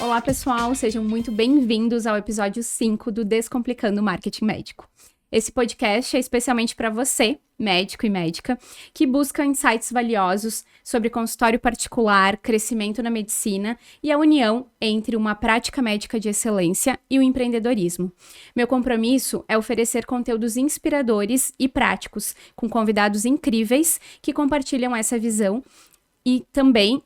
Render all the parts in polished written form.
Olá, pessoal, sejam muito bem-vindos ao episódio 5 do Descomplicando o Marketing Médico. Esse podcast é especialmente para você, médico e médica, que busca insights valiosos sobre consultório particular, crescimento na medicina e a união entre uma prática médica de excelência e o empreendedorismo. Meu compromisso é oferecer conteúdos inspiradores e práticos, com convidados incríveis que compartilham essa visão e também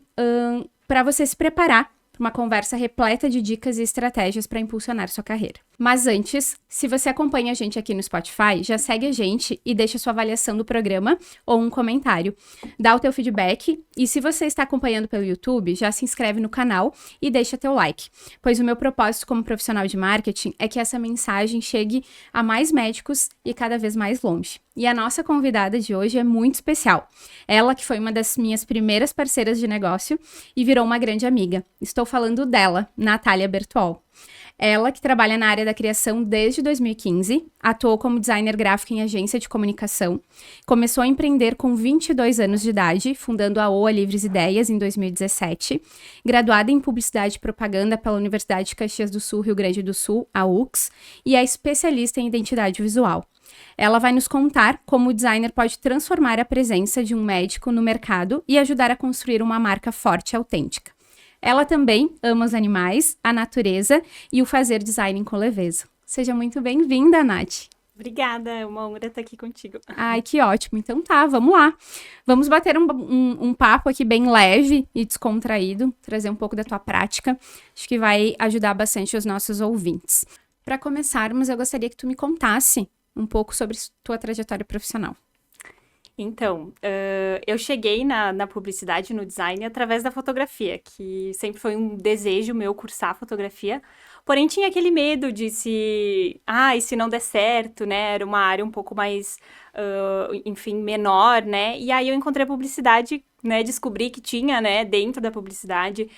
para você se preparar para uma conversa repleta de dicas e estratégias para impulsionar sua carreira. Mas antes, se você acompanha a gente aqui no Spotify, já segue a gente e deixa sua avaliação do programa ou um comentário. Dá o teu feedback e se você está acompanhando pelo YouTube, já se inscreve no canal e deixa teu like, pois o meu propósito como profissional de marketing é que essa mensagem chegue a mais médicos e cada vez mais longe. E a nossa convidada de hoje é muito especial. Ela que foi uma das minhas primeiras parceiras de negócio e virou uma grande amiga. Estou falando dela, Natália Bertuol. Ela, que trabalha na área da criação desde 2015, atuou como designer gráfico em agência de comunicação, começou a empreender com 22 anos de idade, fundando a OA Livres Ideias em 2017, graduada em Publicidade e Propaganda pela Universidade de Caxias do Sul, Rio Grande do Sul, a UX, e é especialista em identidade visual. Ela vai nos contar como o designer pode transformar a presença de um médico no mercado e ajudar a construir uma marca forte e autêntica. Ela também ama os animais, a natureza e o fazer design com leveza. Seja muito bem-vinda, Nath. Obrigada, é uma honra estar aqui contigo. Ai, que ótimo. Então tá, vamos lá. Vamos bater um papo aqui bem leve e descontraído, trazer um pouco da tua prática. Acho que vai ajudar bastante os nossos ouvintes. Para começarmos, eu gostaria que tu me contasse um pouco sobre tua trajetória profissional. Então, eu cheguei na publicidade, no design, através da fotografia, que sempre foi um desejo meu cursar fotografia, porém tinha aquele medo de se não der certo, né, era uma área um pouco mais, enfim, menor, né, e aí eu encontrei a publicidade, né, descobri que tinha, né, dentro da publicidade,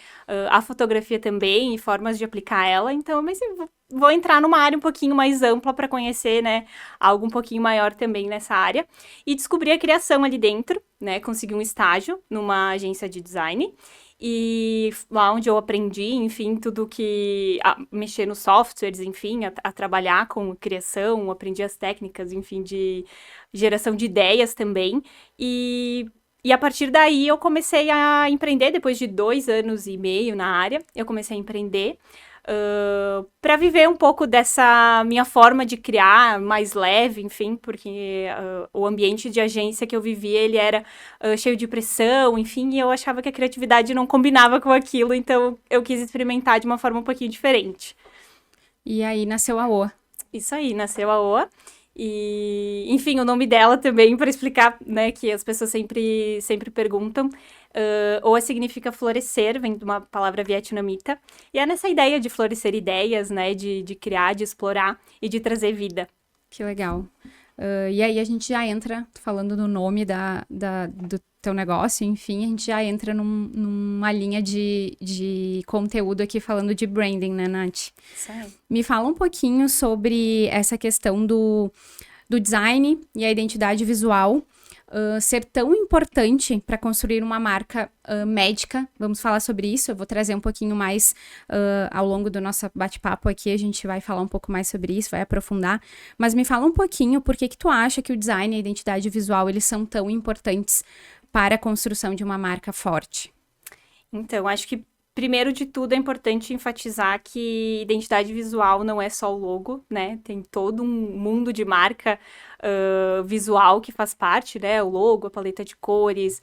a fotografia também e formas de aplicar ela, então eu pensei, vou entrar numa área um pouquinho mais ampla para conhecer, né, algo um pouquinho maior também nessa área. E descobri a criação ali dentro, né, consegui um estágio numa agência de design. E lá onde eu aprendi, enfim, tudo que... mexer nos softwares, enfim, a trabalhar com criação, aprendi as técnicas, enfim, de geração de ideias também. E a partir daí eu comecei a empreender, depois de 2 anos e meio na área, eu comecei a empreender. Para viver um pouco dessa minha forma de criar mais leve, enfim, porque o ambiente de agência que eu vivia, ele era cheio de pressão, enfim, e eu achava que a criatividade não combinava com aquilo, então eu quis experimentar de uma forma um pouquinho diferente. E aí nasceu a OA. Isso aí, nasceu a OA. E, enfim, o nome dela também, para explicar, né, que as pessoas sempre perguntam. OA significa florescer, vem de uma palavra vietnamita. E é nessa ideia de florescer ideias, né, de criar, de explorar e de trazer vida. Que legal. E aí a gente já entra, falando no nome do teu negócio, enfim, a gente já entra numa linha de conteúdo aqui falando de branding, né, Nath? Isso aí. Me fala um pouquinho sobre essa questão do design e a identidade visual ser tão importante para construir uma marca médica. Vamos falar sobre isso, eu vou trazer um pouquinho mais ao longo do nosso bate-papo aqui, a gente vai falar um pouco mais sobre isso, vai aprofundar, mas me fala um pouquinho por que tu acha que o design e a identidade visual, eles são tão importantes para a construção de uma marca forte? Então, acho que primeiro de tudo é importante enfatizar que identidade visual não é só o logo, né? Tem todo um mundo de marca visual que faz parte, né? O logo, a paleta de cores,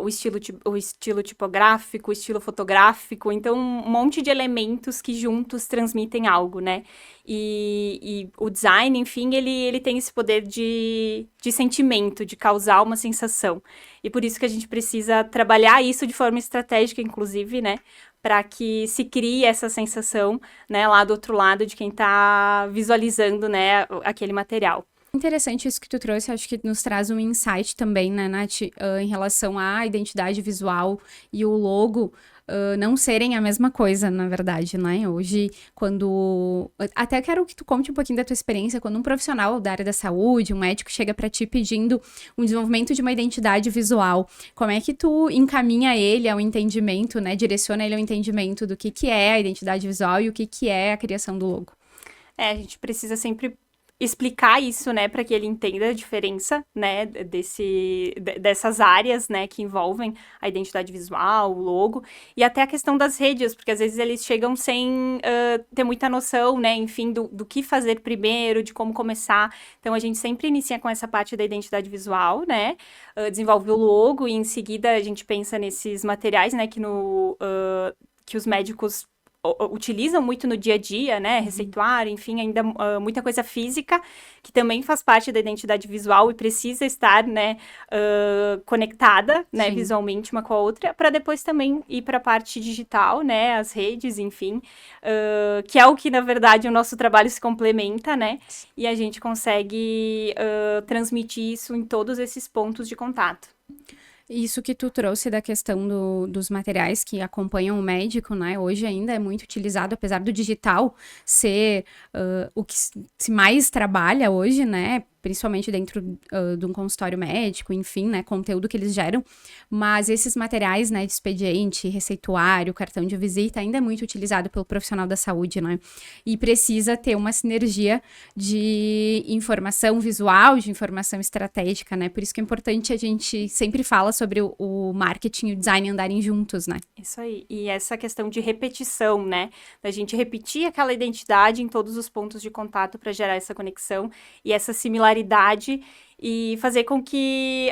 o estilo tipográfico, o estilo fotográfico. Então, um monte de elementos que juntos transmitem algo, né? E o design, enfim, ele tem esse poder de sentimento, de causar uma sensação. E por isso que a gente precisa trabalhar isso de forma estratégica, inclusive, né? Para que se crie essa sensação, né? Lá do outro lado de quem está visualizando, né? Aquele material. Interessante isso que tu trouxe, acho que nos traz um insight também, né, Nath, em relação à identidade visual e o logo, não serem a mesma coisa, na verdade, né? Hoje, quando... Até quero que tu conte um pouquinho da tua experiência, quando um profissional da área da saúde, um médico, chega para ti pedindo um desenvolvimento de uma identidade visual, como é que tu encaminha ele ao entendimento, né? Direciona ele ao entendimento do que é a identidade visual e o que é a criação do logo? A gente precisa sempre explicar isso, né, para que ele entenda a diferença, né, dessas áreas, né, que envolvem a identidade visual, o logo, e até a questão das redes, porque às vezes eles chegam sem ter muita noção, né, enfim, do que fazer primeiro, de como começar. Então, a gente sempre inicia com essa parte da identidade visual, né, desenvolve o logo e em seguida a gente pensa nesses materiais, né, que os médicos utilizam muito no dia a dia, né, receituário, enfim, ainda muita coisa física, que também faz parte da identidade visual e precisa estar, né, conectada, né, visualmente uma com a outra, para depois também ir para a parte digital, né, as redes, enfim, que é o que, na verdade, o nosso trabalho se complementa, né, e a gente consegue transmitir isso em todos esses pontos de contato. Isso que tu trouxe da questão dos materiais que acompanham o médico, né? Hoje ainda é muito utilizado, apesar do digital ser o que se mais trabalha hoje, né? Principalmente dentro de um consultório médico, enfim, né? Conteúdo que eles geram. Mas esses materiais, né? De expediente, receituário, cartão de visita, ainda é muito utilizado pelo profissional da saúde, né? E precisa ter uma sinergia de informação visual, de informação estratégica, né? Por isso que é importante, a gente sempre fala sobre o marketing e o design andarem juntos, né? Isso aí. E essa questão de repetição, né? Da gente repetir aquela identidade em todos os pontos de contato para gerar essa conexão e essa similaridade e fazer com que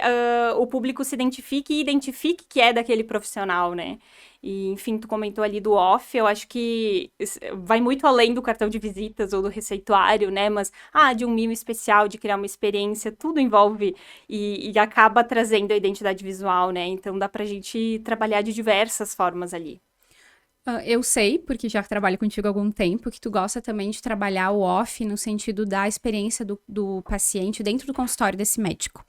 o público se identifique e identifique que é daquele profissional, né? E, enfim, tu comentou ali do off, eu acho que vai muito além do cartão de visitas ou do receituário, né? Mas, de um mimo especial, de criar uma experiência, tudo envolve e acaba trazendo a identidade visual, né? Então, dá pra gente trabalhar de diversas formas ali. Eu sei, porque já trabalho contigo há algum tempo, que tu gosta também de trabalhar o off no sentido da experiência do paciente dentro do consultório desse médico.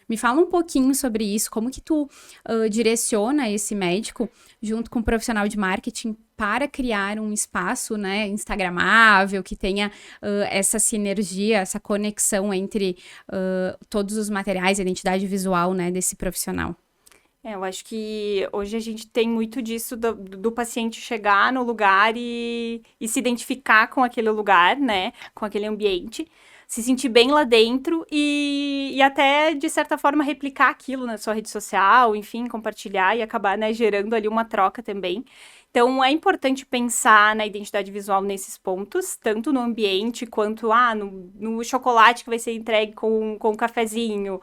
Me fala um pouquinho sobre isso, como que tu direciona esse médico junto com o profissional de marketing para criar um espaço, né, instagramável, que tenha essa sinergia, essa conexão entre todos os materiais, a identidade visual, né, desse profissional. Eu acho que hoje a gente tem muito disso do paciente chegar no lugar e se identificar com aquele lugar, né? Com aquele ambiente, se sentir bem lá dentro e até, de certa forma, replicar aquilo na sua rede social, enfim, compartilhar e acabar, né, gerando ali uma troca também. Então, é importante pensar na identidade visual nesses pontos, tanto no ambiente quanto no chocolate que vai ser entregue com um cafezinho,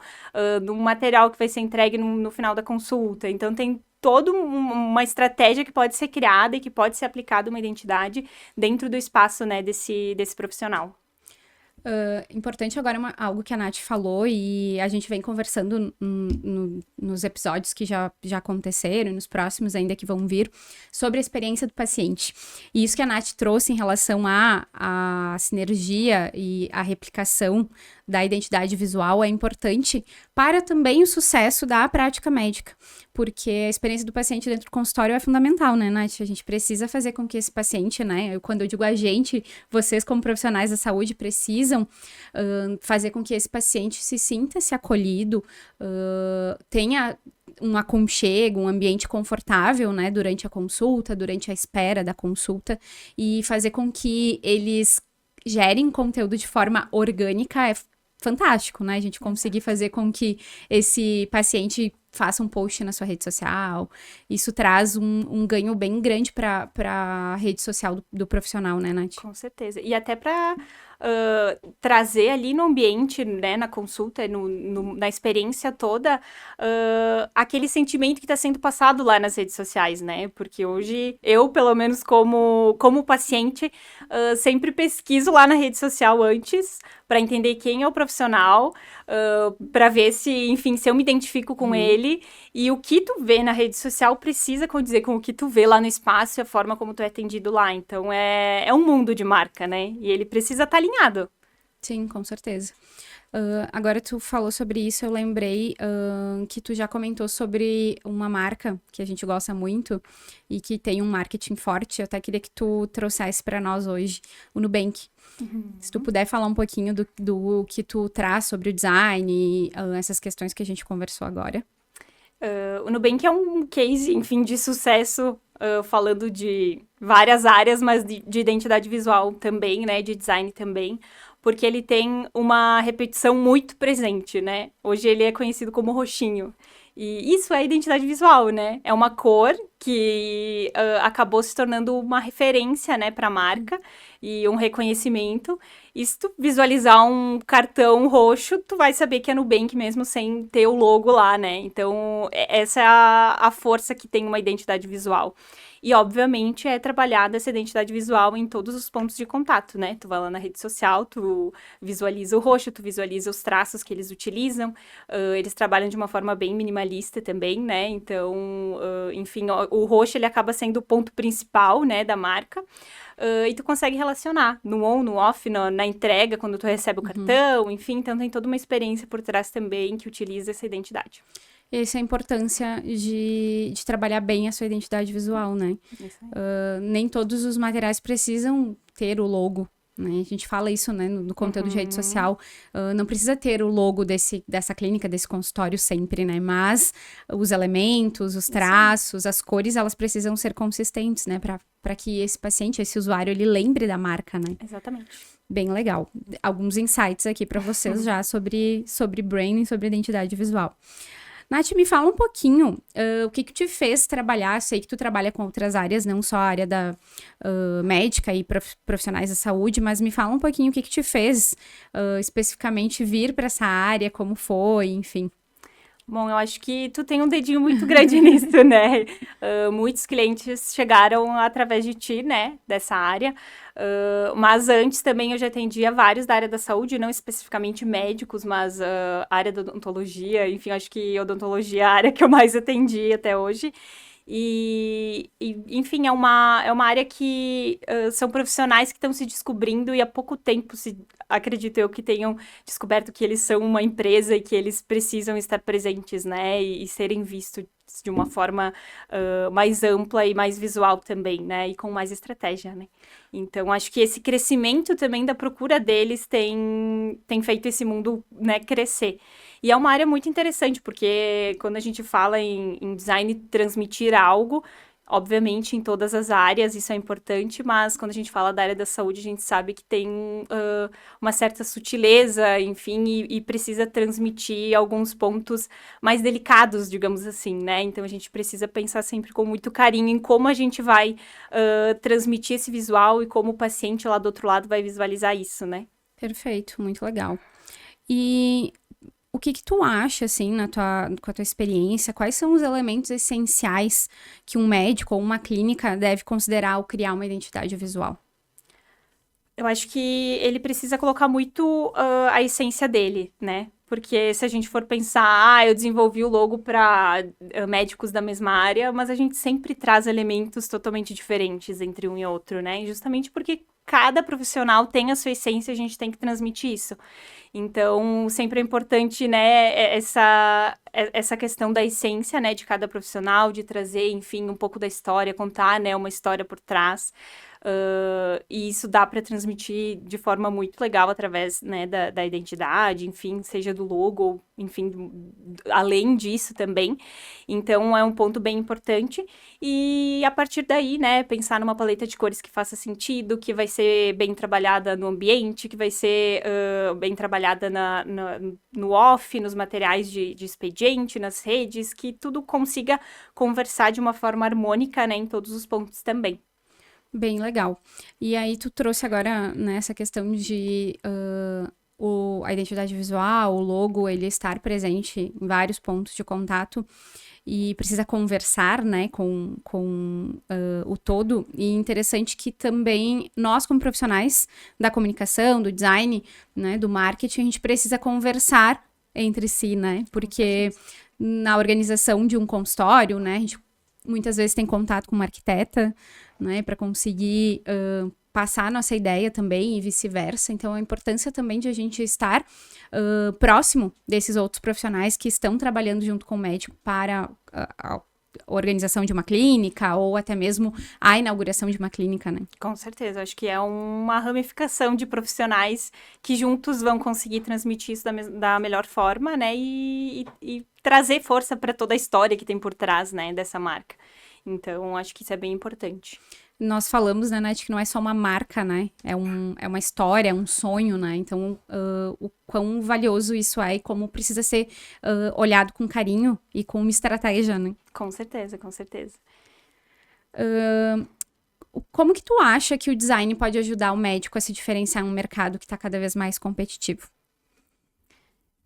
no material que vai ser entregue no final da consulta. Então, tem toda uma estratégia que pode ser criada e que pode ser aplicada uma identidade dentro do espaço, né, desse profissional. Importante agora algo que a Nath falou e a gente vem conversando nos episódios que já aconteceram e nos próximos ainda que vão vir, sobre a experiência do paciente. E isso que a Nath trouxe em relação à sinergia e à replicação da identidade visual é importante para também o sucesso da prática médica, porque a experiência do paciente dentro do consultório é fundamental, né, Nath? A gente precisa fazer com que esse paciente, né, quando eu digo a gente, vocês como profissionais da saúde precisam fazer com que esse paciente se sinta-se acolhido, tenha um aconchego, um ambiente confortável, né, durante a consulta, durante a espera da consulta, e fazer com que eles gerem conteúdo de forma orgânica é fantástico, né? A gente conseguir fazer com que esse paciente faça um post na sua rede social. Isso traz um ganho bem grande para a rede social do profissional, né, Nath? Com certeza. E até para trazer ali no ambiente, né, na consulta, na experiência toda, aquele sentimento que está sendo passado lá nas redes sociais, né? Porque hoje, eu, pelo menos como paciente, sempre pesquiso lá na rede social antes, para entender quem é o profissional, para ver se, enfim, se eu me identifico com ele, e o que tu vê na rede social precisa condizer com o que tu vê lá no espaço e a forma como tu é atendido lá. Então, é um mundo de marca, né? E ele precisa estar alinhado. Sim, com certeza. Agora tu falou sobre isso, eu lembrei que tu já comentou sobre uma marca que a gente gosta muito e que tem um marketing forte. Eu até queria que tu trouxesse para nós hoje, o Nubank. Se tu puder falar um pouquinho do que tu traz sobre o design, essas questões que a gente conversou agora. O Nubank é um case, enfim, de sucesso, falando de várias áreas, mas de identidade visual também, né, de design também, porque ele tem uma repetição muito presente, né? Hoje ele é conhecido como roxinho. E isso é identidade visual, né? É uma cor que acabou se tornando uma referência, né, para a marca e um reconhecimento. E se tu visualizar um cartão roxo, tu vai saber que é Nubank mesmo sem ter o logo lá, né? Então, essa é a força que tem uma identidade visual. E, obviamente, é trabalhada essa identidade visual em todos os pontos de contato, né? Tu vai lá na rede social, tu visualiza o roxo, tu visualiza os traços que eles utilizam. Eles trabalham de uma forma bem minimalista também, né? Então, enfim, o roxo, ele acaba sendo o ponto principal, né, da marca. E tu consegue relacionar no on, no off, na entrega, quando tu recebe o cartão, enfim. Então, tem toda uma experiência por trás também que utiliza essa identidade. Essa é a importância de trabalhar bem a sua identidade visual, né? Nem todos os materiais precisam ter o logo, né? A gente fala isso, né, no conteúdo de rede social. Não precisa ter o logo dessa clínica, desse consultório sempre, né? Mas os elementos, os traços, as cores, elas precisam ser consistentes, né? Para que esse paciente, esse usuário, ele lembre da marca, né? Exatamente. Bem legal. Alguns insights aqui para vocês já sobre branding, sobre identidade visual. Nath, me fala um pouquinho o que te fez trabalhar. Sei que tu trabalha com outras áreas, não só a área da médica e profissionais da saúde, mas me fala um pouquinho o que te fez especificamente vir para essa área, como foi, enfim. Bom, eu acho que tu tem um dedinho muito grande nisso, né? Muitos clientes chegaram através de ti, né? Dessa área. Mas antes também eu já atendia vários da área da saúde, não especificamente médicos, mas área da odontologia. Enfim, acho que odontologia é a área que eu mais atendi até hoje. Enfim, é uma área que são profissionais que estão se descobrindo e há pouco tempo, acredito eu, que tenham descoberto que eles são uma empresa e que eles precisam estar presentes, né, e serem vistos de uma forma mais ampla e mais visual também, né, e com mais estratégia, né. Então, acho que esse crescimento também da procura deles tem feito esse mundo, né, crescer. E é uma área muito interessante, porque quando a gente fala em design transmitir algo, obviamente em todas as áreas isso é importante, mas quando a gente fala da área da saúde, a gente sabe que tem uma certa sutileza, enfim, e precisa transmitir alguns pontos mais delicados, digamos assim, né? Então a gente precisa pensar sempre com muito carinho em como a gente vai transmitir esse visual e como o paciente lá do outro lado vai visualizar isso, né? Perfeito, muito legal. E o que tu acha, assim, com a tua experiência, quais são os elementos essenciais que um médico ou uma clínica deve considerar ao criar uma identidade visual? Eu acho que ele precisa colocar muito a essência dele, né? Porque se a gente for pensar, eu desenvolvi o logo para médicos da mesma área, mas a gente sempre traz elementos totalmente diferentes entre um e outro, né? E justamente porque cada profissional tem a sua essência, a gente tem que transmitir isso. Então, sempre é importante, né, essa questão da essência, né, de cada profissional, de trazer, enfim, um pouco da história, contar, né, uma história por trás. E isso dá para transmitir de forma muito legal através, né, da identidade, enfim, seja do logo, enfim, além disso também. Então, é um ponto bem importante. E a partir daí, né, pensar numa paleta de cores que faça sentido, que vai ser bem trabalhada no ambiente, que vai ser bem trabalhada no off, nos materiais de expediente, nas redes, que tudo consiga conversar de uma forma harmônica, né, em todos os pontos também. Bem legal. E aí tu trouxe agora, né, essa questão de a identidade visual, o logo, ele estar presente em vários pontos de contato e precisa conversar, né, com o todo. E interessante que também nós, como profissionais da comunicação, do design, né, do marketing, a gente precisa conversar entre si, né, porque na organização de um consultório, né, a gente muitas vezes tem contato com uma arquiteta, né, para conseguir passar a nossa ideia também e vice-versa. Então, a importância também de a gente estar próximo desses outros profissionais que estão trabalhando junto com o médico para a organização de uma clínica ou até mesmo a inauguração de uma clínica, né? Com certeza, acho que é uma ramificação de profissionais que juntos vão conseguir transmitir isso da melhor forma, né? E trazer força para toda a história que tem por trás, né, dessa marca. Então, acho que isso é bem importante. Nós falamos, né, Nath, que não é só uma marca, né? É uma história, é um sonho, né? Então, o quão valioso isso é e como precisa ser olhado com carinho e com uma estratégia, né? Com certeza, com certeza. Como que tu acha que o design pode ajudar o médico a se diferenciar em um mercado que está cada vez mais competitivo?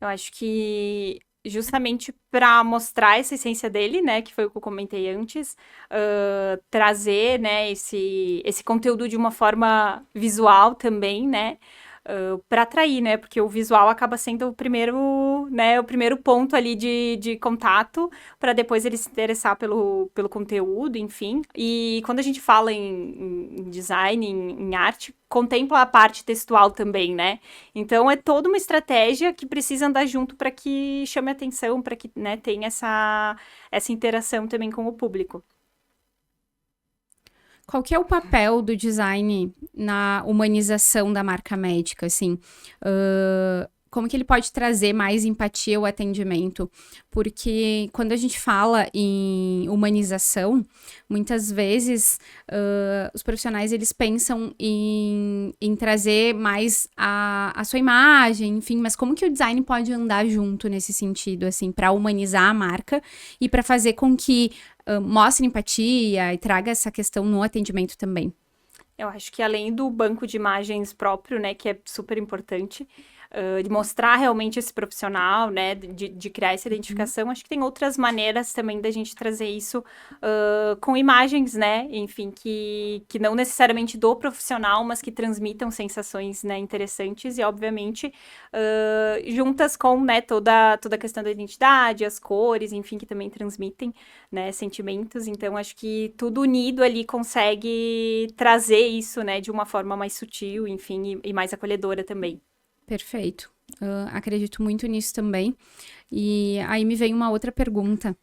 Eu acho que justamente para mostrar essa essência dele, né, que foi o que eu comentei antes, trazer, né, esse conteúdo de uma forma visual também, né, para atrair, né, porque o visual acaba sendo o primeiro ponto ali de contato, para depois ele se interessar pelo conteúdo, enfim. E quando a gente fala em design, em arte, contempla a parte textual também, né? Então, é toda uma estratégia que precisa andar junto para que chame atenção, para que, né, tenha essa interação também com o público. Qual que é o papel do design na humanização da marca médica, assim? Como que ele pode trazer mais empatia ao atendimento? Porque quando a gente fala em humanização, muitas vezes os profissionais, eles pensam em trazer mais a sua imagem, enfim, mas como que o design pode andar junto nesse sentido, assim, para humanizar a marca e para fazer com que mostre empatia e traga essa questão no atendimento também? Eu acho que além do banco de imagens próprio, né, que é super importante, de mostrar realmente esse profissional, né, de criar essa identificação, acho que tem outras maneiras também da gente trazer isso com imagens, né, enfim, que não necessariamente do profissional, mas que transmitam sensações, né, interessantes e, obviamente, juntas com, né, toda a questão da identidade, as cores, enfim, que também transmitem, né, sentimentos. Então, acho que tudo unido ali consegue trazer isso, né, de uma forma mais sutil, enfim, e mais acolhedora também. Perfeito. Acredito muito nisso também. E aí me vem uma outra pergunta.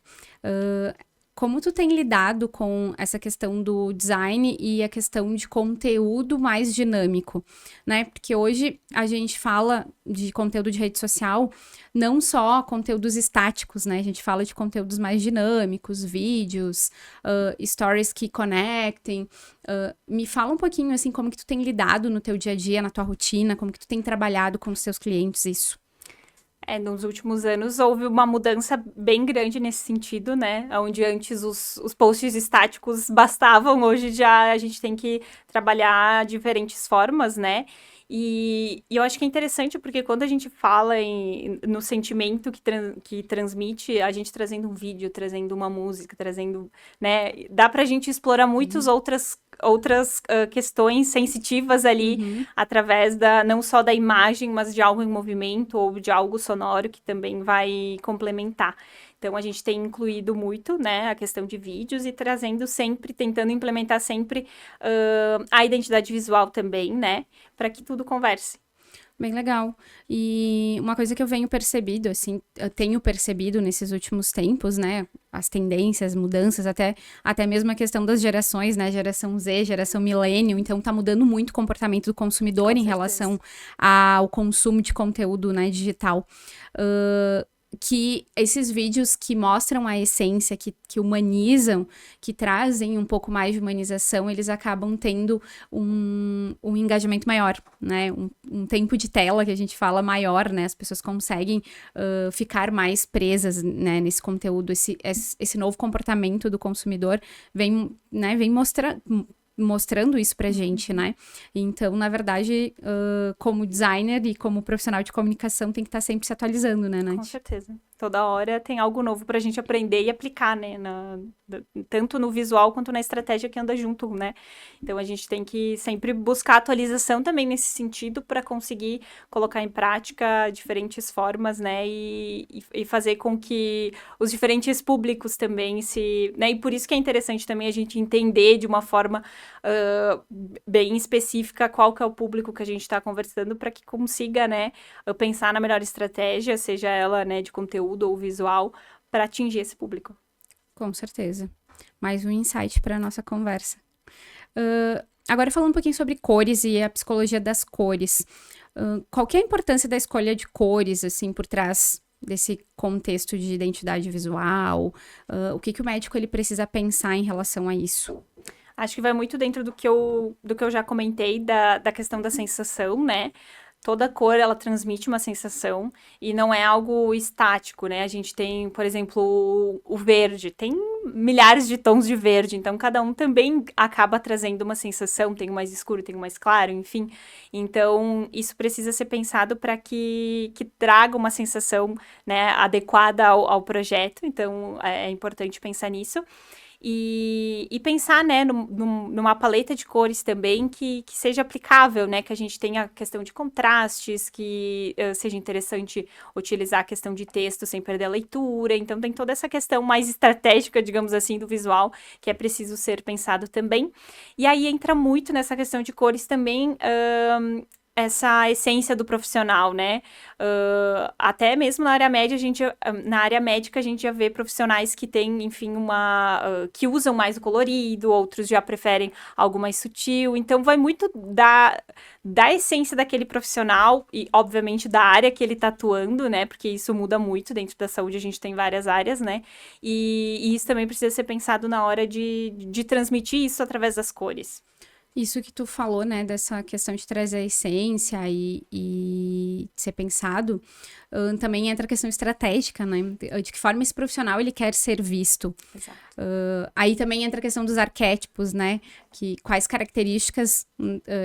Como tu tem lidado com essa questão do design e a questão de conteúdo mais dinâmico, né? Porque hoje a gente fala de conteúdo de rede social, não só conteúdos estáticos, né? A gente fala de conteúdos mais dinâmicos, vídeos, stories que conectem. Me fala um pouquinho, assim, como que tu tem lidado no teu dia a dia, na tua rotina, como que tu tem trabalhado com os teus clientes isso? Nos últimos anos houve uma mudança bem grande nesse sentido, né? Onde antes os posts estáticos bastavam, hoje já a gente tem que trabalhar diferentes formas, né? E eu acho que é interessante porque quando a gente fala no sentimento que transmite, a gente trazendo um vídeo, trazendo uma música, trazendo, né? Dá pra gente explorar muitas outras questões sensitivas ali, através não só da imagem, mas de algo em movimento ou de algo sonoro que também vai complementar. Então, a gente tem incluído muito, né, a questão de vídeos e trazendo sempre, tentando implementar sempre a identidade visual também, né, para que tudo converse. Bem legal. E uma coisa que eu tenho percebido nesses últimos tempos, né, as tendências, mudanças, até mesmo a questão das gerações, né, geração Z, geração millennial, então tá mudando muito o comportamento do consumidor em relação ao consumo de conteúdo, né, digital. Que esses vídeos que mostram a essência, que humanizam, que trazem um pouco mais de humanização, eles acabam tendo um engajamento maior, né? Um tempo de tela que a gente fala maior, né? As pessoas conseguem ficar mais presas, né, nesse conteúdo. Esse novo comportamento do consumidor vem mostrando isso pra gente, né? Então, na verdade, como designer e como profissional de comunicação, tem que estar sempre se atualizando, né, Nath? Com certeza. toda hora tem algo novo pra gente aprender e aplicar, né? Tanto no visual quanto na estratégia que anda junto, né? Então, a gente tem que sempre buscar atualização também nesse sentido para conseguir colocar em prática diferentes formas, né? E fazer com que os diferentes públicos também né? E por isso que é interessante também a gente entender de uma forma bem específica qual que é o público que a gente está conversando para que consiga, né, pensar na melhor estratégia, seja ela, né, de conteúdo ou visual, para atingir esse público. Com certeza. Mais um insight para a nossa conversa. Agora falando um pouquinho sobre cores e a psicologia das cores. Qual que é a importância da escolha de cores, assim, por trás desse contexto de identidade visual? O que o médico ele precisa pensar em relação a isso? Acho que vai muito dentro do que eu já comentei da questão da sensação, né? Toda cor, ela transmite uma sensação e não é algo estático, né? A gente tem, por exemplo, o verde. Tem milhares de tons de verde, então cada um também acaba trazendo uma sensação. Tem o mais escuro, tem o mais claro, enfim. Então, isso precisa ser pensado para que traga uma sensação, né, adequada ao projeto. Então, é importante pensar nisso. E pensar, né, numa paleta de cores também que seja aplicável, né, que a gente tenha a questão de contrastes, que seja interessante utilizar a questão de texto sem perder a leitura. Então, tem toda essa questão mais estratégica, digamos assim, do visual, que é preciso ser pensado também. E aí entra muito nessa questão de cores também, essa essência do profissional, né? Até mesmo na área médica, a gente já vê profissionais que têm, enfim, que usam mais o colorido, outros já preferem algo mais sutil. Então, vai muito da essência daquele profissional e, obviamente, da área que ele está atuando, né? Porque isso muda muito. Dentro da saúde, a gente tem várias áreas, né? E isso também precisa ser pensado na hora de transmitir isso através das cores. Isso que tu falou, né, dessa questão de trazer a essência e ser pensado, também entra a questão estratégica, né, de que forma esse profissional ele quer ser visto. Exato. Aí também entra a questão dos arquétipos, né, que quais características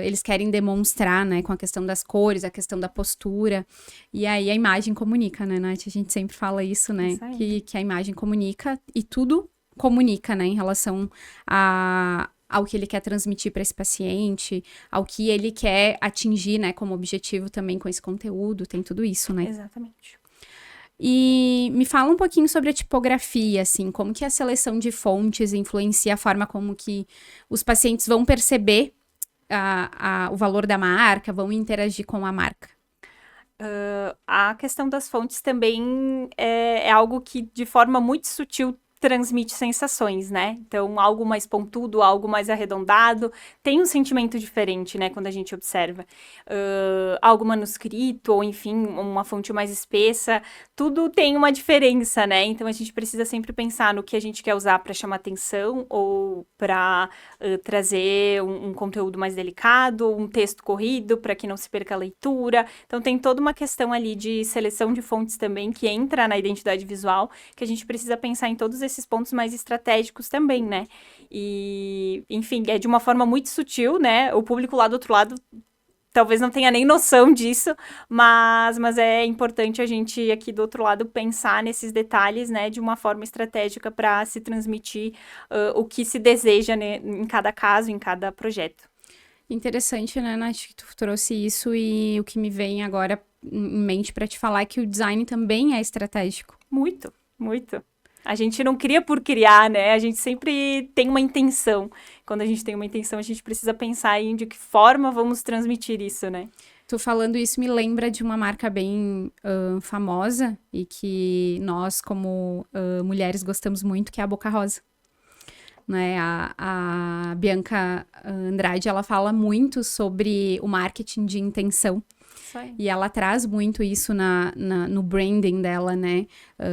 eles querem demonstrar, né, com a questão das cores, a questão da postura, e aí a imagem comunica, né, Nath? A gente sempre fala isso, né, que a imagem comunica e tudo comunica, né, em relação ao que ele quer transmitir para esse paciente, ao que ele quer atingir, né, como objetivo também com esse conteúdo, tem tudo isso, né? Exatamente. E me fala um pouquinho sobre a tipografia, assim, como que a seleção de fontes influencia a forma como que os pacientes vão perceber o valor da marca, vão interagir com a marca. A questão das fontes também é algo que, de forma muito sutil, transmite sensações, né? Então, algo mais pontudo, algo mais arredondado, tem um sentimento diferente, né? Quando a gente observa. Algo manuscrito, ou enfim, uma fonte mais espessa, tudo tem uma diferença, né? Então, a gente precisa sempre pensar no que a gente quer usar para chamar atenção, ou para trazer um conteúdo mais delicado, um texto corrido, para que não se perca a leitura. Então, tem toda uma questão ali de seleção de fontes também, que entra na identidade visual, que a gente precisa pensar em todos esses pontos mais estratégicos também, né? E, enfim, é de uma forma muito sutil, né? O público lá do outro lado talvez não tenha nem noção disso, mas é importante a gente aqui do outro lado pensar nesses detalhes, né? De uma forma estratégica para se transmitir o que se deseja, né, em cada caso, em cada projeto. Interessante, né, Nath, que tu trouxe isso, e o que me vem agora em mente para te falar é que o design também é estratégico. Muito, muito. A gente não cria por criar, né? A gente sempre tem uma intenção. Quando a gente tem uma intenção, a gente precisa pensar em de que forma vamos transmitir isso, né? Tu falando isso me lembra de uma marca bem famosa e que nós, como mulheres, gostamos muito, que é a Boca Rosa. Né? A Bianca Andrade, ela fala muito sobre o marketing de intenção. E ela traz muito isso no branding dela, né,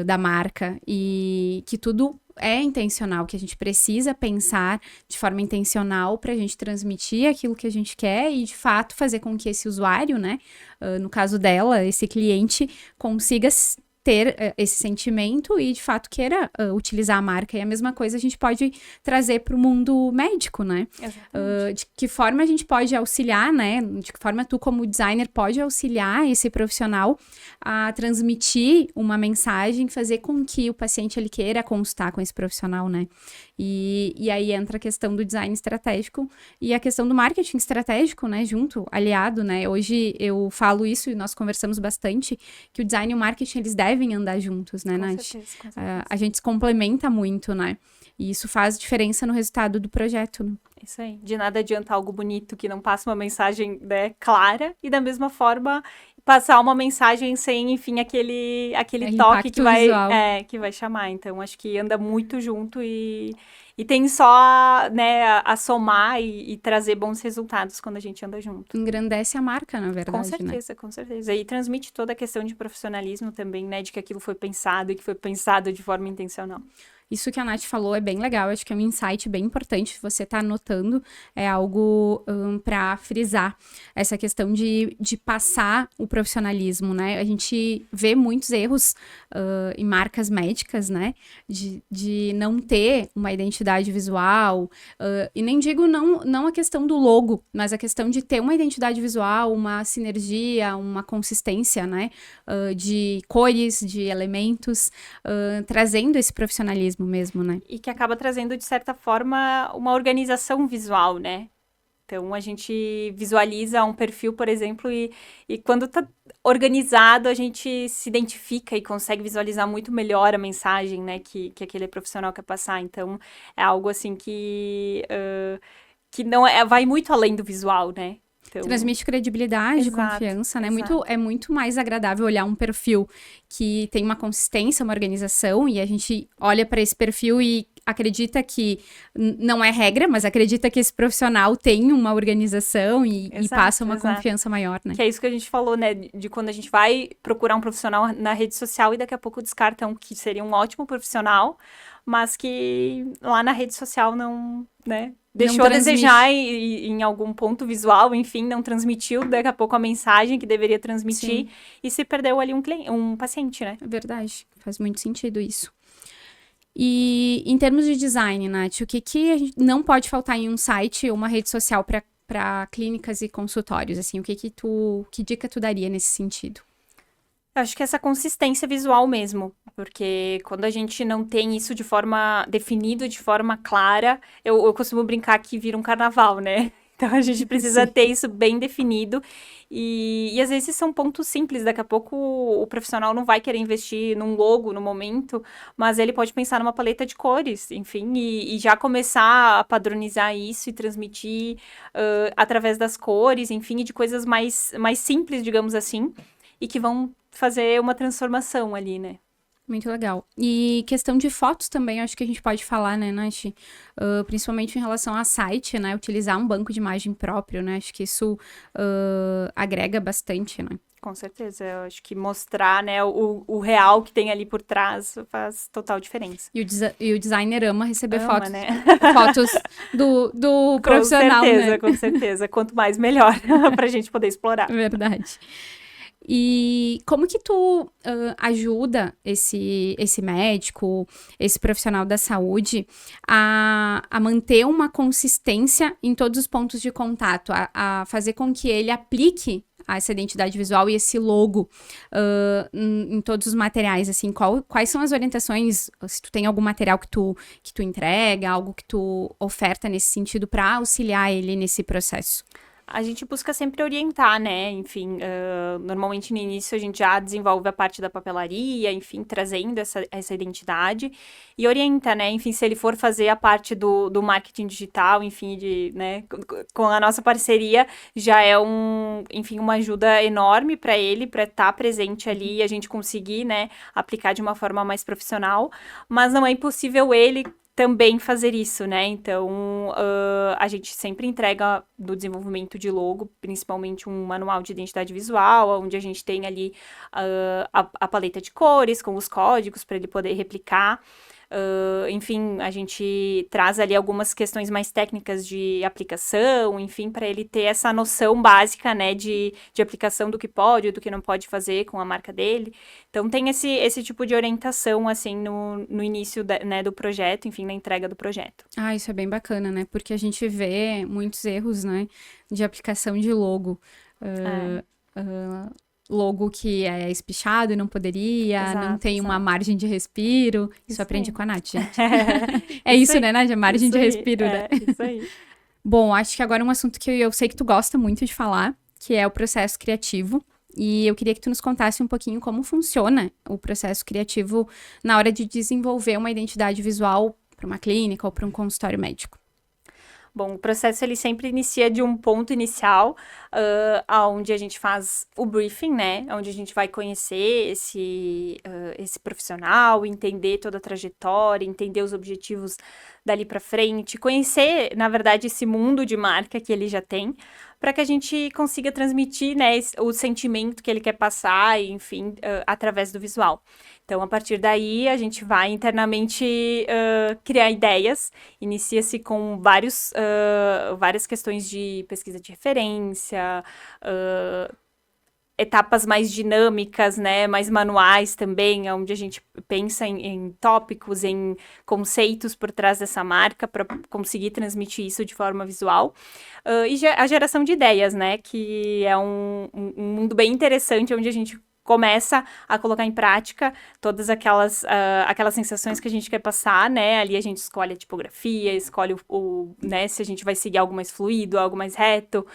da marca, e que tudo é intencional, que a gente precisa pensar de forma intencional para a gente transmitir aquilo que a gente quer e, de fato, fazer com que esse usuário, né, no caso dela, esse cliente, consiga ter esse sentimento e, de fato, queira utilizar a marca. E a mesma coisa a gente pode trazer para o mundo médico, né? De que forma a gente pode auxiliar, né? De que forma tu, como designer, pode auxiliar esse profissional a transmitir uma mensagem, fazer com que o paciente ele queira consultar com esse profissional, né? E aí entra a questão do design estratégico e a questão do marketing estratégico, né? Junto, aliado, né? Hoje eu falo isso e nós conversamos bastante, que o design e o marketing, eles devem andar juntos, né, Nath? Com certeza. A gente se complementa muito, né? E isso faz diferença no resultado do projeto, né? Isso aí. De nada adianta algo bonito que não passa uma mensagem, né, clara, e da mesma forma passar uma mensagem sem, enfim, aquele toque que vai chamar. Então, acho que anda muito junto e tem só, né, a somar e trazer bons resultados quando a gente anda junto. Engrandece a marca, na verdade, né? Com certeza. E transmite toda a questão de profissionalismo também, né, de que aquilo foi pensado e que foi pensado de forma intencional. Isso que a Nath falou é bem legal, acho que é um insight bem importante, você tá anotando, é algo para frisar essa questão de passar o profissionalismo, né? A gente vê muitos erros em marcas médicas, né? De não ter uma identidade visual, e nem digo não a questão do logo, mas a questão de ter uma identidade visual, uma sinergia, uma consistência, né? De cores, de elementos, trazendo esse profissionalismo mesmo, né? E que acaba trazendo, de certa forma, uma organização visual, né? Então, a gente visualiza um perfil, por exemplo, e quando tá organizado, a gente se identifica e consegue visualizar muito melhor a mensagem, né, que aquele profissional quer passar. Então, é algo, assim, que não vai muito além do visual, né? Então, transmite credibilidade, confiança, né? É muito mais agradável olhar um perfil que tem uma consistência, uma organização, e a gente olha para esse perfil e acredita que não é regra, mas acredita que esse profissional tem uma organização e passa uma confiança maior, né? Que é isso que a gente falou, né? De quando a gente vai procurar um profissional na rede social e daqui a pouco descartam que seria um ótimo profissional, mas que lá na rede social não, né? Deixou a desejar em algum ponto visual, enfim, não transmitiu daqui a pouco a mensagem que deveria transmitir. Sim. E se perdeu ali um paciente, né? É verdade, faz muito sentido isso. E em termos de design, Nath, o que a gente não pode faltar em um site ou uma rede social para clínicas e consultórios? Assim, que dica tu daria nesse sentido? Eu acho que essa consistência visual mesmo, porque quando a gente não tem isso de forma definida, de forma clara, eu costumo brincar que vira um carnaval, né? Então a gente precisa ter isso bem definido e às vezes são pontos simples, daqui a pouco o profissional não vai querer investir num logo no momento, mas ele pode pensar numa paleta de cores, enfim, e já começar a padronizar isso e transmitir através das cores, enfim, e de coisas mais simples, digamos assim, e que vão fazer uma transformação ali, né? Muito legal. E questão de fotos também, acho que a gente pode falar, né, Nath? Principalmente em relação a site, né? Utilizar um banco de imagem próprio, né? Acho que isso agrega bastante, né? Com certeza. Eu acho que mostrar, né, o real que tem ali por trás faz total diferença. E o designer ama receber fotos, né? Fotos do profissional, né? Com certeza. Quanto mais, melhor pra gente poder explorar. Verdade. E como que tu ajuda esse médico, esse profissional da saúde a manter uma consistência em todos os pontos de contato, a fazer com que ele aplique essa identidade visual e esse logo em todos os materiais, assim, quais são as orientações, se tu tem algum material que tu entrega, algo que tu oferta nesse sentido para auxiliar ele nesse processo? A gente busca sempre orientar, né? Enfim, normalmente no início a gente já desenvolve a parte da papelaria, enfim, trazendo essa identidade e orienta, né? Enfim, se ele for fazer a parte do marketing digital, enfim, né? Com a nossa parceria, já é enfim, uma ajuda enorme para ele, para estar presente ali e a gente conseguir, né? Aplicar de uma forma mais profissional, mas não é impossível ele também fazer isso, né? Então, a gente sempre entrega no desenvolvimento de logo, principalmente um manual de identidade visual, onde a gente tem ali a paleta de cores com os códigos para ele poder replicar. Enfim, a gente traz ali algumas questões mais técnicas de aplicação, enfim, para ele ter essa noção básica, né, de aplicação do que pode e do que não pode fazer com a marca dele. Então, tem esse tipo de orientação, assim, no início, né, do projeto, enfim, na entrega do projeto. Ah, isso é bem bacana, né? Porque a gente vê muitos erros, né, de aplicação de logo. Logo que é espichado e não poderia, Exato, não tem uma exato. margem de respiro. Isso aprendi aí. com a Nath, gente. É isso, aí, né, Nath? A margem de aí, respiro, né? isso aí. Bom, acho que agora é um assunto que eu sei que tu gosta muito de falar, que é o processo criativo. E eu queria que tu nos contasse um pouquinho como funciona o processo criativo na hora de desenvolver uma identidade visual para uma clínica ou para um consultório médico. Bom, o processo ele sempre inicia de um ponto inicial, onde a gente faz o briefing, né? Onde a gente vai conhecer esse profissional, entender toda a trajetória, entender os objetivos dali para frente, conhecer, na verdade, esse mundo de marca que ele já tem, para que a gente consiga transmitir, né, o sentimento que ele quer passar, enfim, através do visual. Então, a partir daí, a gente vai internamente criar ideias, inicia-se com várias questões de pesquisa de referência, etapas mais dinâmicas, né, mais manuais também, onde a gente pensa em tópicos, em conceitos por trás dessa marca para conseguir transmitir isso de forma visual. E a geração de ideias, né, que é um mundo bem interessante, onde a gente começa a colocar em prática todas aquelas sensações que a gente quer passar, né? Ali a gente escolhe a tipografia, escolhe né, se a gente vai seguir algo mais fluido, algo mais reto,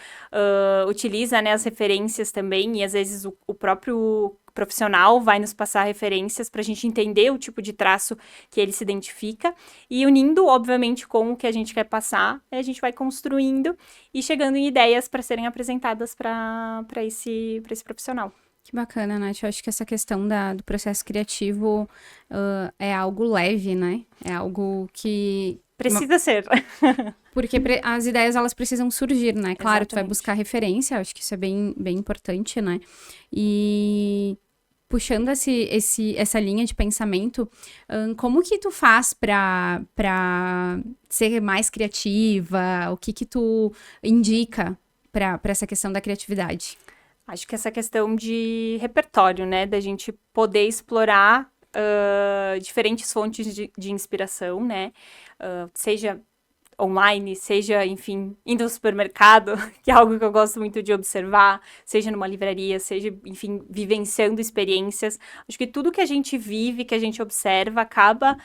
utiliza, né, as referências também, e às vezes o próprio profissional vai nos passar referências para a gente entender o tipo de traço que ele se identifica, e unindo, obviamente, com o que a gente quer passar, a gente vai construindo e chegando em ideias para serem apresentadas para esse profissional. Que bacana, Nath. Eu acho que essa questão do processo criativo é algo leve, né? É algo que... Precisa ser. Porque as ideias, elas precisam surgir, né? Claro, Exatamente. tu vai buscar referência, eu acho que isso é bem, bem importante, né? E puxando essa linha de pensamento, como que tu faz pra ser mais criativa? O que tu indica pra essa questão da criatividade? Acho que essa questão de repertório, né? Da gente poder explorar diferentes fontes de inspiração, né? Seja online, seja, enfim, indo ao supermercado, que é algo que eu gosto muito de observar, seja numa livraria, seja, enfim, vivenciando experiências. Acho que tudo que a gente vive, que a gente observa, acaba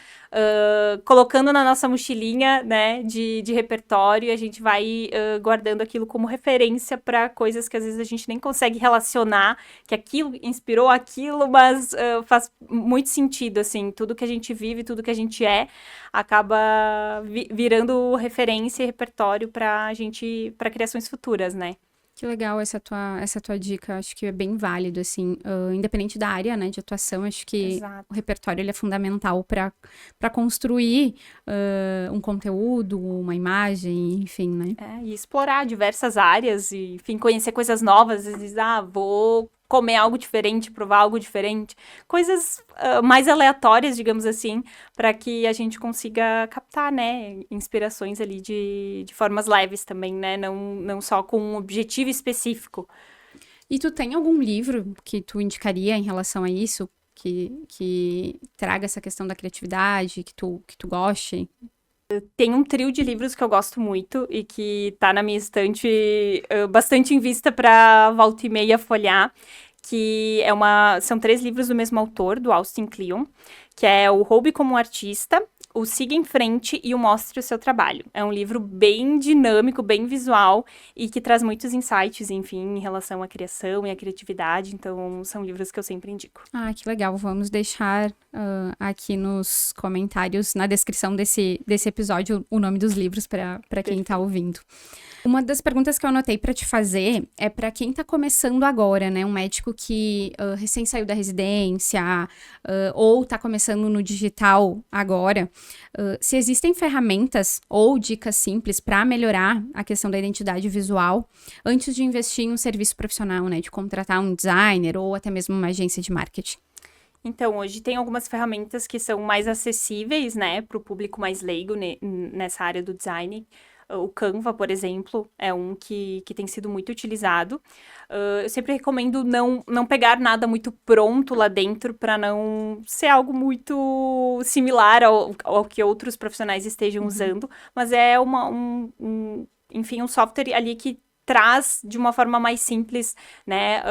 colocando na nossa mochilinha, né, de repertório, e a gente vai guardando aquilo como referência para coisas que às vezes a gente nem consegue relacionar, que aquilo inspirou aquilo, mas faz muito sentido, assim, tudo que a gente vive, tudo que a gente acaba virando referência e repertório para criações futuras, né? Que legal essa tua dica, acho que é bem válido, assim, independente da área, né, de atuação, acho que Exato. o repertório ele é fundamental para construir um conteúdo, uma imagem, enfim, né? E explorar diversas áreas e, enfim, conhecer coisas novas, às vezes, vou comer algo diferente, provar algo diferente, coisas mais aleatórias, digamos assim, para que a gente consiga captar, né, inspirações ali de formas leves também, né, não só com um objetivo específico. E tu tem algum livro que tu indicaria em relação a isso, que traga essa questão da criatividade, que tu goste? Tem um trio de livros que eu gosto muito e que tá na minha estante bastante em vista para volta e meia folhear, que são 3 livros do mesmo autor, do Austin Kleon, que é o Roube como Artista, o Siga em Frente e o Mostre o Seu Trabalho. É um livro bem dinâmico, bem visual e que traz muitos insights, enfim, em relação à criação e à criatividade. Então, são livros que eu sempre indico. Ah, que legal. Vamos deixar aqui nos comentários, na descrição desse episódio, o nome dos livros para quem tá ouvindo. Uma das perguntas que eu anotei para te fazer é para quem tá começando agora, né? Um médico que recém saiu da residência ou tá começando no digital agora. Se existem ferramentas ou dicas simples para melhorar a questão da identidade visual antes de investir em um serviço profissional, né? De contratar um designer ou até mesmo uma agência de marketing. Então, hoje tem algumas ferramentas que são mais acessíveis, né, para o público mais leigo nessa área do design. O Canva, por exemplo, é um que tem sido muito utilizado. Eu sempre recomendo não pegar nada muito pronto lá dentro para não ser algo muito similar ao que outros profissionais estejam usando, mas é enfim, um software ali que traz de uma forma mais simples, né,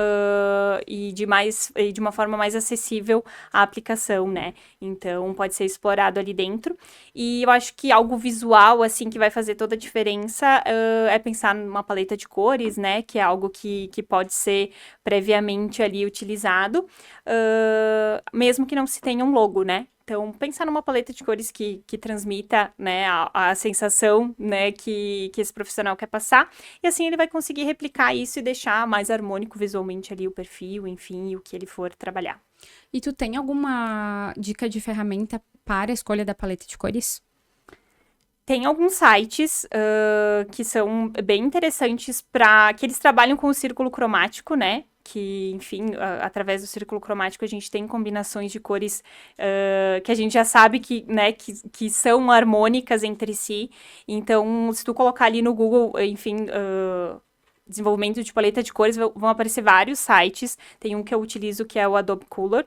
e de uma forma mais acessível a aplicação, né? Então, pode ser explorado ali dentro. E eu acho que algo visual, assim, que vai fazer toda a diferença é pensar numa paleta de cores, né? Que é algo que pode ser previamente ali utilizado, mesmo que não se tenha um logo, né? Então, pensar numa paleta de cores que transmita, né, a sensação, né, que esse profissional quer passar. E assim ele vai conseguir replicar isso e deixar mais harmônico visualmente ali o perfil, enfim, e o que ele for trabalhar. E tu tem alguma dica de ferramenta para a escolha da paleta de cores? Tem alguns sites que são bem interessantes para que eles trabalham com o círculo cromático, né? Que, enfim, através do círculo cromático a gente tem combinações de cores que a gente já sabe né, que são harmônicas entre si. Então, se tu colocar ali no Google, enfim, desenvolvimento de paleta de cores, vão aparecer vários sites. Tem um que eu utilizo que é o Adobe Color,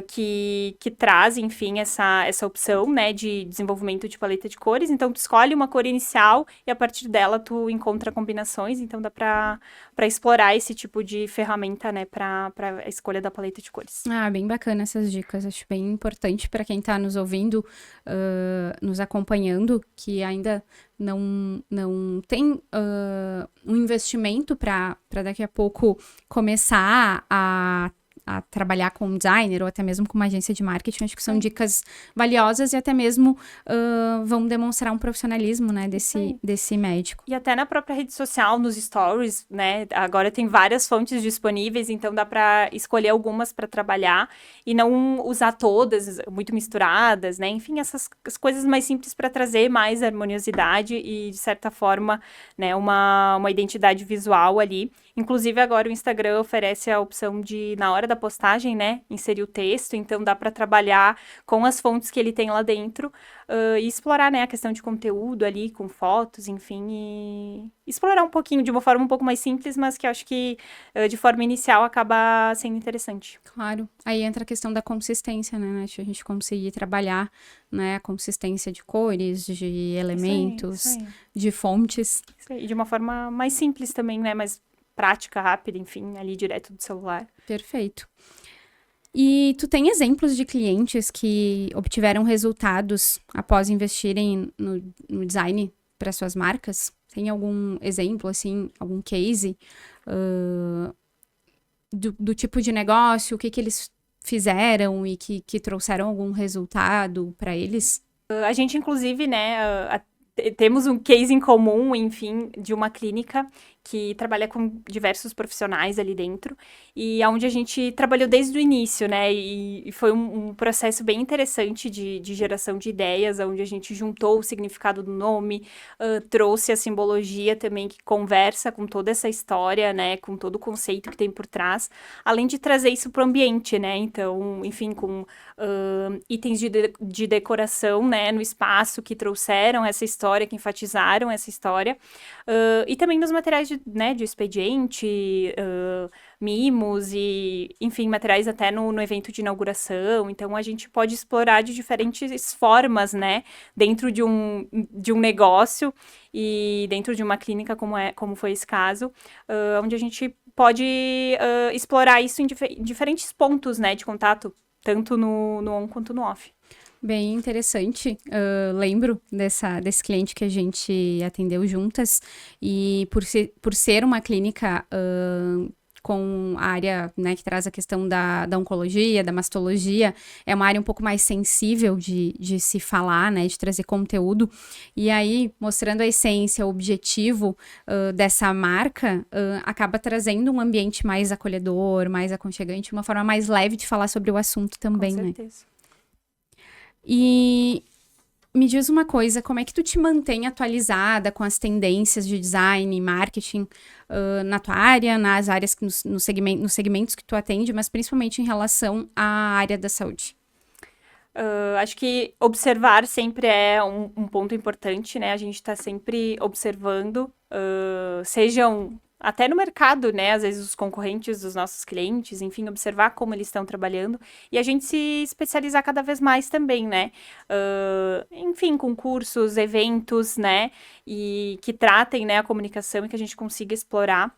que traz, enfim, essa opção, né, de desenvolvimento de paleta de cores. Então, tu escolhe uma cor inicial e a partir dela tu encontra combinações. Então, dá para explorar esse tipo de ferramenta, né, para a escolha da paleta de cores. Ah, bem bacana essas dicas. Acho bem importante para quem está nos ouvindo, nos acompanhando, que ainda não tem um investimento para daqui a pouco começar a trabalhar com um designer ou até mesmo com uma agência de marketing. Acho que são dicas valiosas e até mesmo vão demonstrar um profissionalismo, né, desse médico. E até na própria rede social, nos stories, né, agora tem várias fontes disponíveis, então dá para escolher algumas para trabalhar e não usar todas muito misturadas, né, enfim, essas coisas mais simples para trazer mais harmoniosidade e, de certa forma, né, uma identidade visual ali. Inclusive, agora o Instagram oferece a opção de, na hora da postagem, né, inserir o texto, então dá para trabalhar com as fontes que ele tem lá dentro e explorar, né, a questão de conteúdo ali, com fotos, enfim, e explorar um pouquinho, de uma forma um pouco mais simples, mas que eu acho que de forma inicial acaba sendo interessante. Claro. Aí entra a questão da consistência, né, Nath? A gente conseguir trabalhar, né, a consistência de cores, de elementos, isso aí. de fontes. Isso aí. E de uma forma mais simples também, né, mais prática, rápida, enfim, ali direto do celular. Perfeito. E tu tem exemplos de clientes que obtiveram resultados após investirem no design para suas marcas? Tem algum exemplo, assim, algum case do tipo de negócio, o que eles fizeram e que trouxeram algum resultado para eles? A gente, inclusive, né, temos um case em comum, enfim, de uma clínica que trabalha com diversos profissionais ali dentro e onde a gente trabalhou desde o início, né, e foi um processo bem interessante de geração de ideias, onde a gente juntou o significado do nome, trouxe a simbologia também que conversa com toda essa história, né, com todo o conceito que tem por trás, além de trazer isso para o ambiente, né, então, enfim, com itens de decoração, né, no espaço que trouxeram essa história, que enfatizaram essa história, e também nos materiais de expediente, mimos e, enfim, materiais até no evento de inauguração. Então, a gente pode explorar de diferentes formas, né, dentro de um negócio e dentro de uma clínica, como foi esse caso, onde a gente pode explorar isso em diferentes pontos, né, de contato, tanto no on quanto no off. Bem interessante. Lembro desse cliente que a gente atendeu juntas e por ser uma clínica com a área, né, que traz a questão da oncologia, da mastologia, é uma área um pouco mais sensível de se falar, né, de trazer conteúdo. E aí, mostrando a essência, o objetivo dessa marca, acaba trazendo um ambiente mais acolhedor, mais aconchegante, uma forma mais leve de falar sobre o assunto também, Com né? certeza. E me diz uma coisa, como é que tu te mantém atualizada com as tendências de design e marketing na tua área, nas áreas, nos segmentos que tu atende, mas principalmente em relação à área da saúde? Acho que observar sempre é um ponto importante, né? A gente está sempre observando, sejam até no mercado, né? Às vezes os concorrentes dos nossos clientes, enfim, observar como eles estão trabalhando e a gente se especializar cada vez mais também, né? Enfim, com cursos, eventos, né? E que tratem, né, a comunicação e que a gente consiga explorar.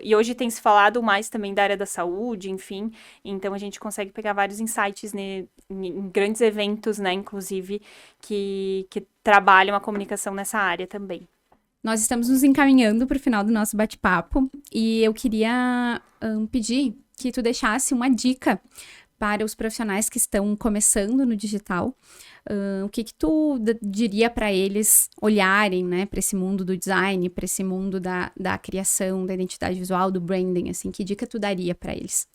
E hoje tem se falado mais também da área da saúde, enfim, então a gente consegue pegar vários insights em grandes eventos, né, inclusive, que trabalham a comunicação nessa área também. Nós estamos nos encaminhando para o final do nosso bate-papo e eu queria pedir que tu deixasse uma dica para os profissionais que estão começando no digital. O que tu diria para eles olharem, né, para esse mundo do design, para esse mundo da criação, da identidade visual, do branding, assim, que dica tu daria para eles?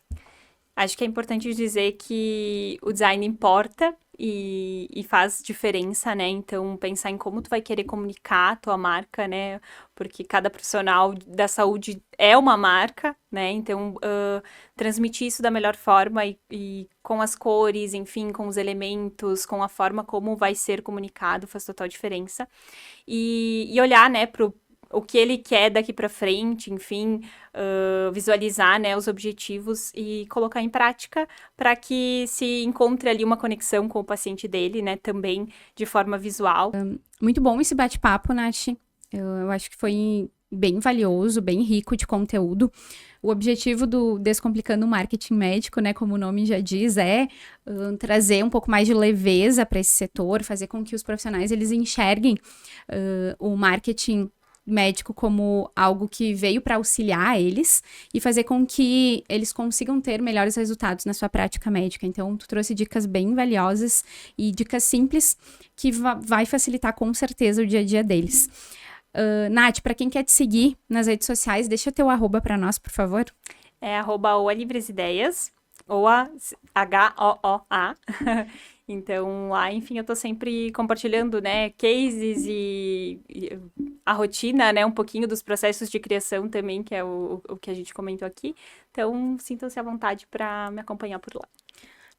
Acho que é importante dizer que o design importa e faz diferença, né? Então, pensar em como tu vai querer comunicar a tua marca, né? Porque cada profissional da saúde é uma marca, né? Então, transmitir isso da melhor forma e com as cores, enfim, com os elementos, com a forma como vai ser comunicado faz total diferença. E olhar, né, o que ele quer daqui para frente, enfim, visualizar, né, os objetivos e colocar em prática para que se encontre ali uma conexão com o paciente dele, né, também de forma visual. Muito bom esse bate-papo, Nath. Eu acho que foi bem valioso, bem rico de conteúdo. O objetivo do Descomplicando o Marketing Médico, né, como o nome já diz, é trazer um pouco mais de leveza para esse setor, fazer com que os profissionais eles enxerguem o marketing médico como algo que veio para auxiliar eles e fazer com que eles consigam ter melhores resultados na sua prática médica. Então, tu trouxe dicas bem valiosas e dicas simples que vai facilitar com certeza o dia a dia deles. Nath, para quem quer te seguir nas redes sociais, deixa teu arroba para nós, por favor. É @OaLivresIdeias, ou a HOOA. Então, lá, enfim, eu tô sempre compartilhando, né, cases e a rotina, né, um pouquinho dos processos de criação também, que é o que a gente comentou aqui. Então, sintam-se à vontade para me acompanhar por lá.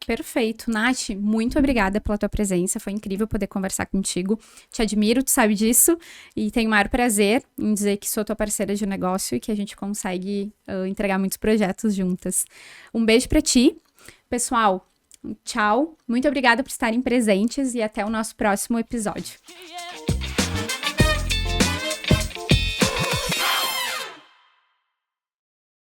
Perfeito. Nath, muito obrigada pela tua presença. Foi incrível poder conversar contigo. Te admiro, tu sabe disso. E tenho o maior prazer em dizer que sou tua parceira de negócio e que a gente consegue entregar muitos projetos juntas. Um beijo para ti. Pessoal, tchau. Muito obrigada por estarem presentes e até o nosso próximo episódio.